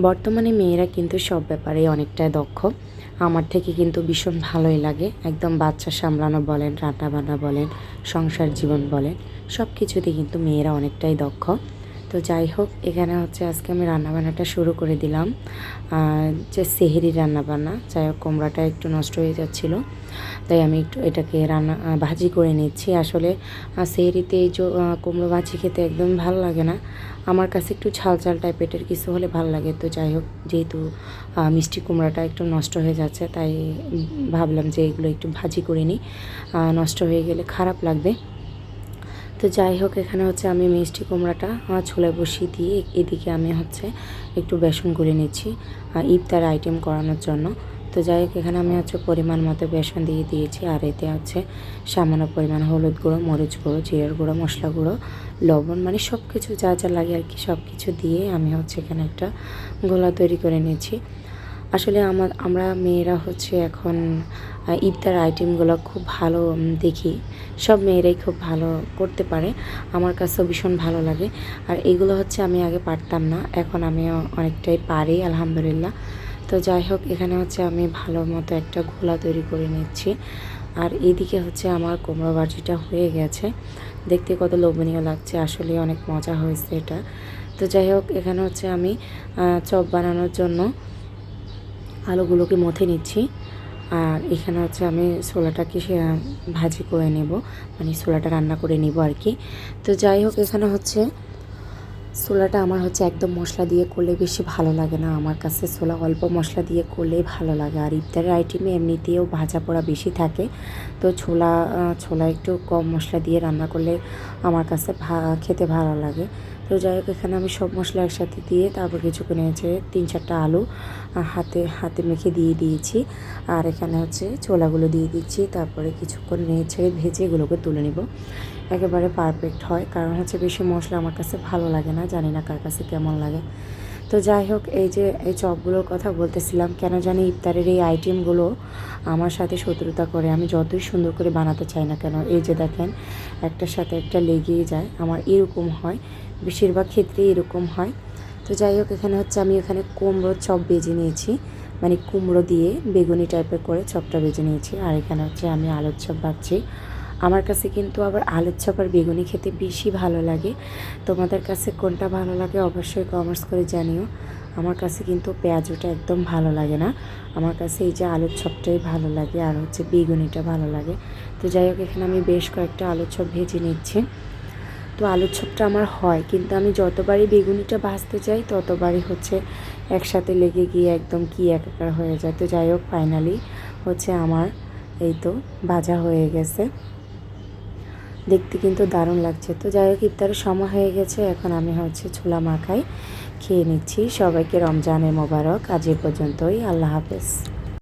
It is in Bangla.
বর্তমানে মেয়েরা কিন্তু সব ব্যাপারেই অনেকটাই দক্ষ। আমার থেকে কিন্তু ভীষণ ভালোই লাগে। একদম বাচ্চা সামলানো বলেন, রান্নাবান্না বলেন, সংসার জীবন বলেন, সব কিছুতেই কিন্তু মেয়েরা অনেকটাই দক্ষ। তো যাই হোক, এখানে হচ্ছে আজকে আমি রান্নাবান্নাটা শুরু করে দিলাম। যে সেহরি রান্নাবান্না, যাই হোক কুমড়াটা একটু নষ্ট হয়ে যাচ্ছিলো, তাই আমি একটু এটাকে ভাজি করে নিচ্ছি। আসলে সেহরিতে এই যে কুমড়ো ভাজি খেতে একদম ভালো লাগে না। আমার কাছে একটু ঝাল ঝাল টাইপের কিছু হলে ভালো লাগে। তো যাই হোক, যেহেতু মিষ্টি কুমড়াটা একটু নষ্ট হয়ে যাচ্ছে, তাই ভাবলাম যে এগুলো একটু ভাজি করে নিই, নষ্ট হয়ে গেলে খারাপ লাগবে। তো যাই হোক, এখানে হচ্ছে আমি মিষ্টি কুমড়াটা ছোলায় বসিয়ে দিয়ে এদিকে আমি হচ্ছে একটু বেসন গুলে নিচ্ছি ইফতার আইটেম করানোর জন্য। তো যাই হোক, এখানে আমি হচ্ছে পরিমাণ মতো বেসন দিয়ে দিয়েছি, আর এতে হচ্ছে সামান্য পরিমাণ হলুদ গুঁড়ো, মরিচ গুঁড়ো, জিরার গুঁড়ো, মশলা গুঁড়ো, লবণ, মানে সব কিছু যা যা লাগে আর কি, সব কিছু দিয়ে আমি হচ্ছে এখানে একটা গোলা তৈরি করে নিয়েছি। আসলে আমরা মেয়েরা হচ্ছে এখন ইফতার আইটেমগুলো খুব ভালো দেখি, সব মেয়েরাই খুব ভালো করতে পারে। আমার কাছেও ভীষণ ভালো লাগে। আর এগুলো হচ্ছে আমি আগে পারতাম না, এখন আমি অনেকটাই পারি আলহামদুলিল্লাহ। তো যাই হোক, এখানে হচ্ছে আমি ভালো মতো একটা ঘোলা তৈরি করে নিচ্ছি। আর এদিকে হচ্ছে আমার কুমড়ো ভাজিটা হয়ে গেছে। দেখতে কত লোভনীয় লাগছে, আসলে অনেক মজা হয়েছে এটা। তো যাই হোক, এখানে হচ্ছে আমি চপ বানানোর জন্য আলুগুলোকে মথে নিচ্ছি। আর এখানে হচ্ছে আমি ছোলাটাকে ভাজি করে নেব, মানে ছোলাটা রান্না করে নিব আর কি। তো যাই হোক, এখানে হচ্ছে ছোলাটা আমার হচ্ছে একদম মশলা দিয়ে করলে বেশি ভালো লাগে না আমার কাছে। ছোলা অল্প মশলা দিয়ে করলেই ভালো লাগে। আর ইফতারের আইটেমে এমনিতেও ভাজা পোড়া বেশি থাকে, তো ছোলা একটু কম মশলা দিয়ে রান্না করলে আমার কাছে খেতে ভালো লাগে। তো যাই হোক, এখানে আমি সব মশলা একসাথে দিয়ে তারপর কিছুক্ষণ নেড়ে 3-4টা আলু হাতে মেখে দিয়ে দিয়েছি। আর এখানে হচ্ছে ছোলাগুলো দিয়ে দিচ্ছি, তারপরে কিছুক্ষণ নেড়ে ভেজে এগুলোকে তুলে নেব। একেবারে পারফেক্ট হয়, কারণ হচ্ছে বেশি মশলা আমার কাছে ভালো লাগে না, জানি না কার কাছে কেমন লাগে। তো যাই হোক, এই যে এই চপগুলোর কথা বলতেছিলাম, কেন জানি ইফতারের এই আইটেমগুলো আমার সাথে শত্রুতা করে। আমি যতই সুন্দর করে বানাতে চাই না কেন, এই যে দেখেন একটার সাথে একটা লেগেই যায়, আমার এরকম হয়, বেশিরভাগ ক্ষেত্রেই এরকম হয়। তো যাই হোক, এখানে হচ্ছে আমি এখানে কুমড়োর চপ ভেজে নিয়েছি, মানে কুমড়ো দিয়ে বেগুনি টাইপের করে চপটা ভেজে নিয়েছি। আর এখানে হচ্ছে আমি আলুর চপ ভাজছি। আমার কাছে কিন্তু আবার আলুর চপ আর বেগুনি খেতে বেশি ভালো লাগে। তোমাদের কাছে কোনটা ভালো লাগে অবশ্যই কমেন্টস করে জানিও। আমার কাছে কিন্তু পেঁয়াজটা একদম ভালো লাগে না, আমার কাছে এই যে আলুর চপটাই ভালো লাগে, আর হচ্ছে বেগুনিটা ভালো লাগে। তো যাই হোক, এখানে আমি বেশ কয়েকটা আলুর চপ ভেজে নিচ্ছি। তো আলুর চপটা আমার হয়, কিন্তু আমি যতবারই বেগুনিটা ভাজতে চাই ততবারই হচ্ছে একসাথে লেগে গিয়ে একদম কি একাকার হয়ে যায়। তো যাই হোক, ফাইনালি হচ্ছে আমার এই তো ভাজা হয়ে গেছে, দেখতে কিন্তু দারুণ লাগছে। তো যাই হোক, ইফতারের সময় হয়ে গেছে, এখন আমি হচ্ছে ছোলা মাখাই খেয়ে নিচ্ছি। সবাইকে রমজানের মোবারক। আজ এ পর্যন্তই, আল্লাহ হাফেজ।